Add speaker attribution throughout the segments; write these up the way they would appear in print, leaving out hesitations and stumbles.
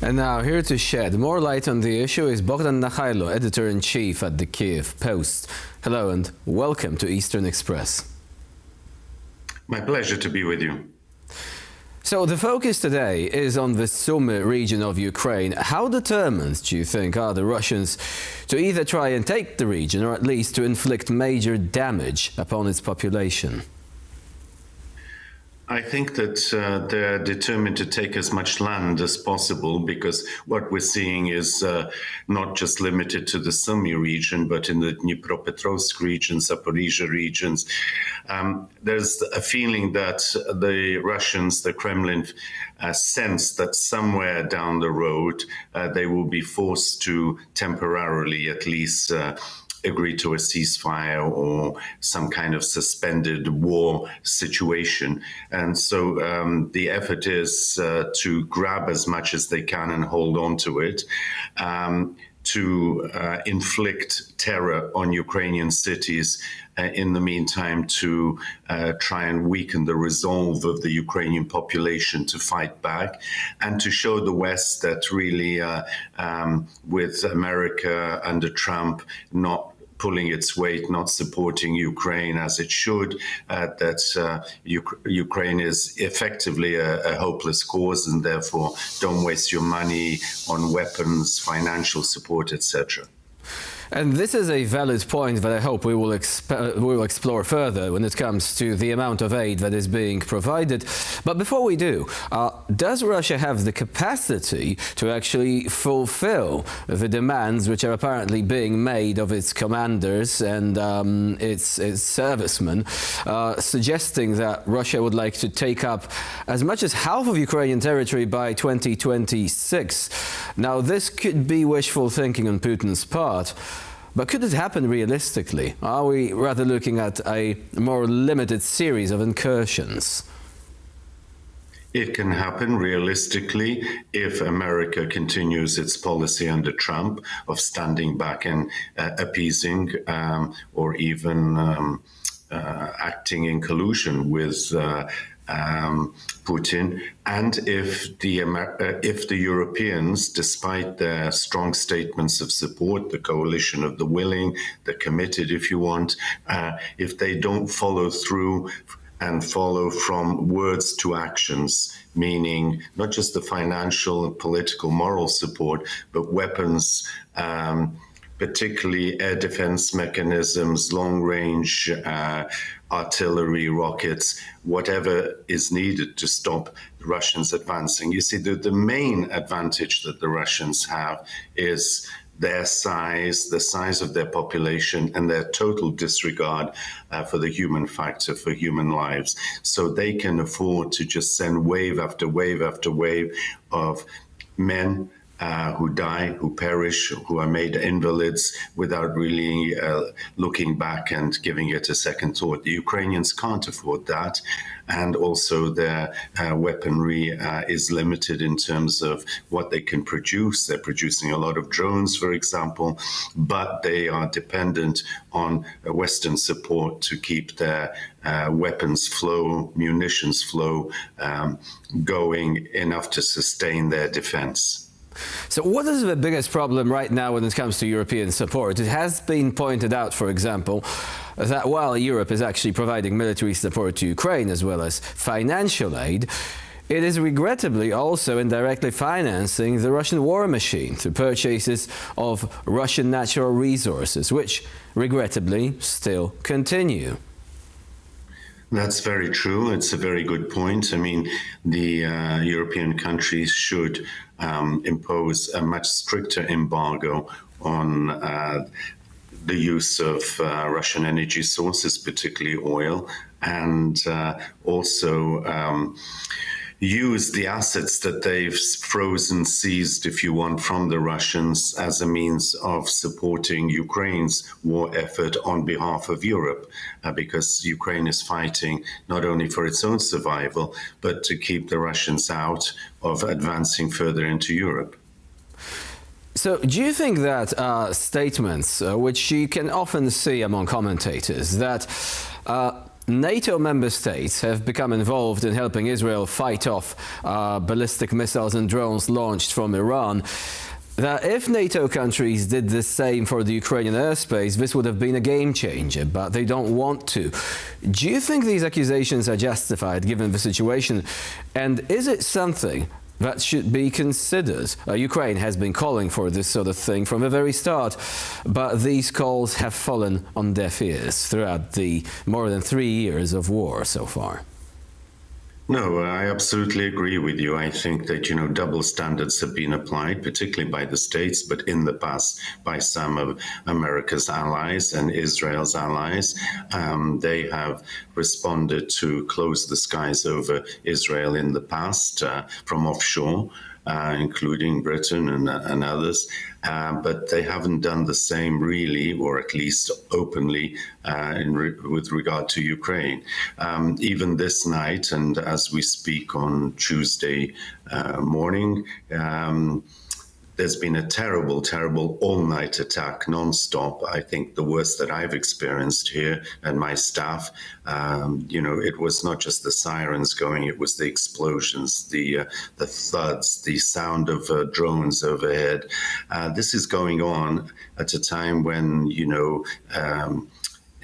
Speaker 1: And now, here to shed more light on the issue is Bohdan Nahaylo, editor-in-chief at the Kyiv Post. Hello and welcome to Eastern Express.
Speaker 2: My pleasure to be with you.
Speaker 1: So the focus today is on the Sumy region of Ukraine. How determined do you think are the Russians to either try and take the region or at least to inflict major damage upon its population?
Speaker 2: I think that they're determined to take as much land as possible, because what we're seeing is not just limited to the Sumy region, but in the Dnipropetrovsk region, Zaporizhia regions. There's a feeling that the Russians, the Kremlin, sense that somewhere down the road they will be forced to temporarily at least agree to a ceasefire or some kind of suspended war situation. And so the effort is to grab as much as they can and hold on to it, to inflict terror on Ukrainian cities, in the meantime to try and weaken the resolve of the Ukrainian population to fight back, and to show the West that really with America under Trump not pulling its weight, not supporting Ukraine as it should, that Ukraine is effectively a hopeless cause, and therefore don't waste your money on weapons, financial support, etc.
Speaker 1: And this is a valid point that I hope we will explore further when it comes to the amount of aid that is being provided. But before we do, does Russia have the capacity to actually fulfill the demands which are apparently being made of its commanders and its servicemen, suggesting that Russia would like to take up as much as half of Ukrainian territory by 2026? Now, this could be wishful thinking on Putin's part. But could it happen realistically? Are we rather looking at a more limited series of incursions?
Speaker 2: It can happen realistically if America continues its policy under Trump of standing back and appeasing or even acting in collusion with Putin, and if the Europeans, despite their strong statements of support, the coalition of the willing, the committed, if you want, if they don't follow through and follow from words to actions, meaning not just the financial, political, moral support, but weapons, particularly air defense mechanisms, long-range artillery, rockets, whatever is needed to stop the Russians advancing. You see, the main advantage that the Russians have is their size, the size of their population, and their total disregard for the human factor, for human lives. So they can afford to just send wave after wave after wave of men who die, who perish, who are made invalids without really looking back and giving it a second thought. The Ukrainians can't afford that, and also their weaponry is limited in terms of what they can produce. They're producing a lot of drones, for example, but they are dependent on Western support to keep their weapons flow, munitions flow going enough to sustain their defense.
Speaker 1: So what is the biggest problem right now when it comes to European support? It has been pointed out, for example, that while Europe is actually providing military support to Ukraine as well as financial aid, it is regrettably also indirectly financing the Russian war machine through purchases of Russian natural resources, which regrettably still continue.
Speaker 2: That's very true. It's a very good point. I mean, the European countries should impose a much stricter embargo on the use of Russian energy sources, particularly oil, and also use the assets that they've frozen, seized, if you want, from the Russians as a means of supporting Ukraine's war effort on behalf of Europe, because Ukraine is fighting not only for its own survival, but to keep the Russians out of advancing further into Europe.
Speaker 1: So do you think that statements, which you can often see among commentators, that NATO member states have become involved in helping Israel fight off ballistic missiles and drones launched from Iran. That if NATO countries did the same for the Ukrainian airspace, this would have been a game changer, but they don't want to. Do you think these accusations are justified given the situation? And is it something that should be considered? Ukraine has been calling for this sort of thing from the very start, but these calls have fallen on deaf ears throughout the more than 3 years of war so far.
Speaker 2: No, I absolutely agree with you. I think that, double standards have been applied, particularly by the States, but in the past by some of America's allies and Israel's allies. They have responded to close the skies over Israel in the past from offshore, including Britain and others. But they haven't done the same really, or at least openly, with regard to Ukraine. Even this night, and as we speak on Tuesday morning, there's been a terrible, terrible all-night attack, non-stop. I think the worst that I've experienced here and my staff. It was not just the sirens going, it was the explosions, the thuds, the sound of drones overhead. This is going on at a time when,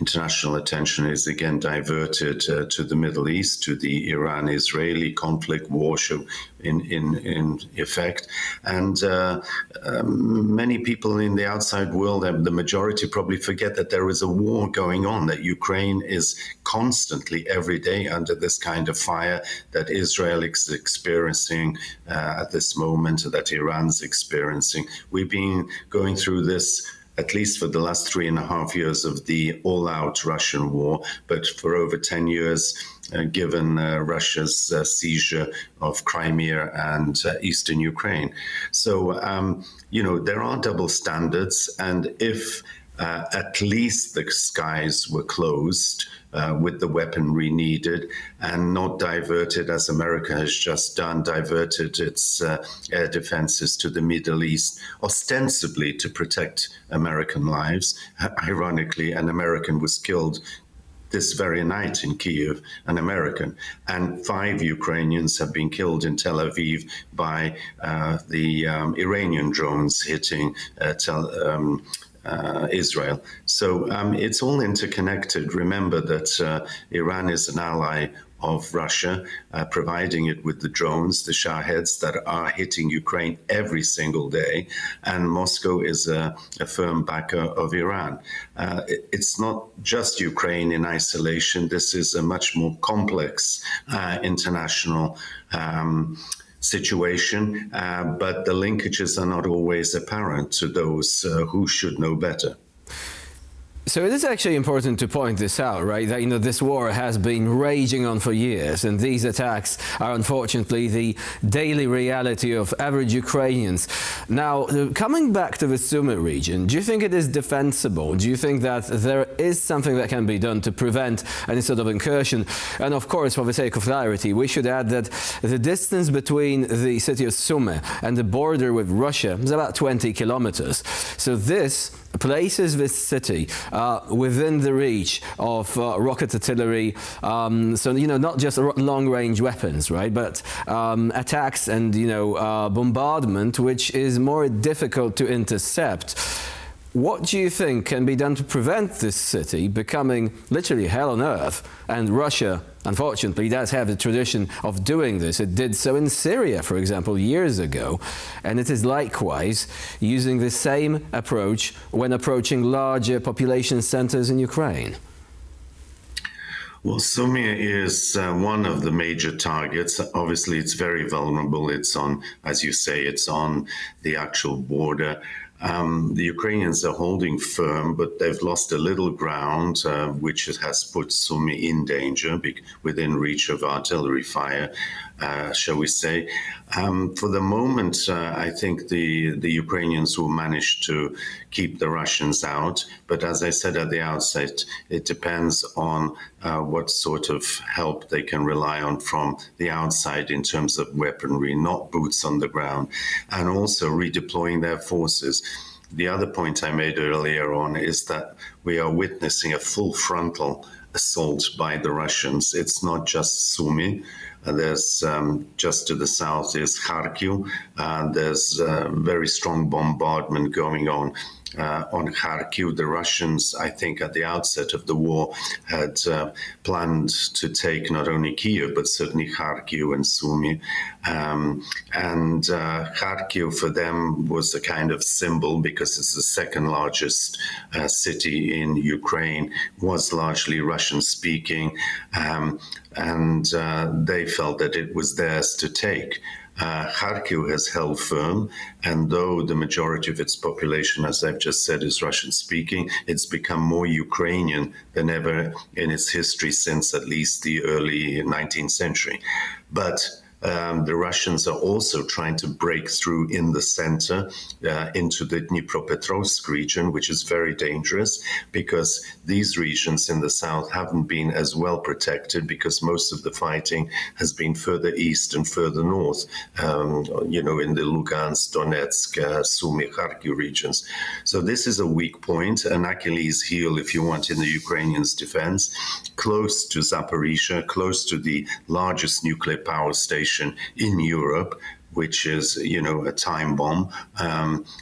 Speaker 2: international attention is again diverted to the Middle East, to the Iran-Israeli conflict, war show in effect. And many people in the outside world, the majority probably forget that there is a war going on, that Ukraine is constantly, every day, under this kind of fire that Israel is experiencing at this moment, that Iran's experiencing. We've been going through this at least for the last 3.5 years of the all-out Russian war, but for over 10 years, given Russia's seizure of Crimea and eastern Ukraine. So, there are double standards, and if at least the skies were closed with the weaponry needed and not diverted, as America has just done, diverted its air defenses to the Middle East, ostensibly to protect American lives. Ironically, an American was killed this very night in Kyiv, an American, and 5 Ukrainians have been killed in Tel Aviv by the Iranian drones hitting Israel. So it's all interconnected. Remember that Iran is an ally of Russia, providing it with the drones, the Shaheds that are hitting Ukraine every single day, and Moscow is a firm backer of Iran. It's not just Ukraine in isolation. This is a much more complex international situation, but the linkages are not always apparent to those who should know better.
Speaker 1: So it is actually important to point this out, right? That, this war has been raging on for years, and these attacks are unfortunately the daily reality of average Ukrainians. Now, coming back to the Sumy region, do you think it is defensible? Do you think that there is something that can be done to prevent any sort of incursion? And of course, for the sake of clarity, we should add that the distance between the city of Sumy and the border with Russia is about 20 kilometers. So this places this city within the reach of rocket artillery, so not just long-range weapons, right, but attacks and bombardment, which is more difficult to intercept. What do you think can be done to prevent this city becoming literally hell on earth? And Russia, unfortunately, does have the tradition of doing this. It did so in Syria, for example, years ago. And it is likewise using the same approach when approaching larger population centers in Ukraine.
Speaker 2: Well, Sumy is one of the major targets. Obviously, it's very vulnerable. It's on, as you say, it's on the actual border. The Ukrainians are holding firm, but they've lost a little ground, which has put Sumy in danger, within reach of artillery fire, shall we say. For the moment, I think the Ukrainians will manage to keep the Russians out. But as I said at the outset, it depends on what sort of help they can rely on from the outside in terms of weaponry, not boots on the ground, and also redeploying their forces. The other point I made earlier on is that we are witnessing a full frontal assault by the Russians. It's not just Sumy. There's just to the south there's Kharkiv. There's very strong bombardment going on Kharkiv. The Russians, I think, at the outset of the war, had planned to take not only Kyiv but certainly Kharkiv and Sumy. Kharkiv for them was a kind of symbol because it's the second largest city in Ukraine, was largely Russian-speaking, and they felt that it was theirs to take. Kharkiv has held firm, and though the majority of its population, as I've just said, is Russian-speaking, it's become more Ukrainian than ever in its history since at least the early 19th century. But the Russians are also trying to break through in the center into the Dnipropetrovsk region, which is very dangerous because these regions in the south haven't been as well protected because most of the fighting has been further east and further north, in the Lugansk, Donetsk, Sumy, Kharkiv regions. So this is a weak point, an Achilles heel, if you want, in the Ukrainians' defense, close to Zaporizhia, close to the largest nuclear power station in Europe, which is, a time bomb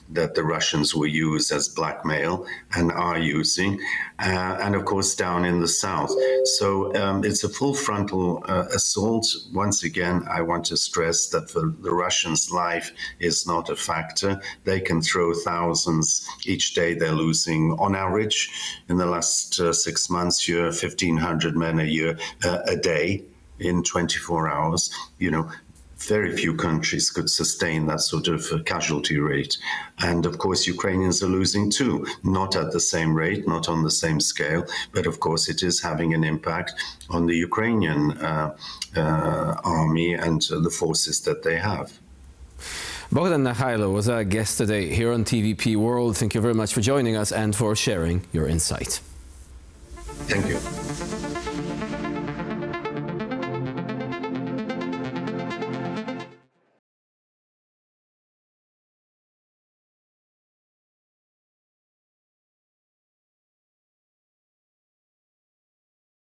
Speaker 2: that the Russians will use as blackmail and are using, and of course down in the south. So it's a full frontal assault. Once again, I want to stress that for the Russians, life is not a factor. They can throw thousands each day. They're losing, on average, in the last 6 months, 1,500 men a day in 24 hours. Very few countries could sustain that sort of casualty rate. And of course, Ukrainians are losing too, not at the same rate, not on the same scale, but of course it is having an impact on the Ukrainian army and the forces that they have.
Speaker 1: Bohdan Nahaylo was our guest today here on TVP World. Thank you very much for joining us and for sharing your insight.
Speaker 2: Thank you.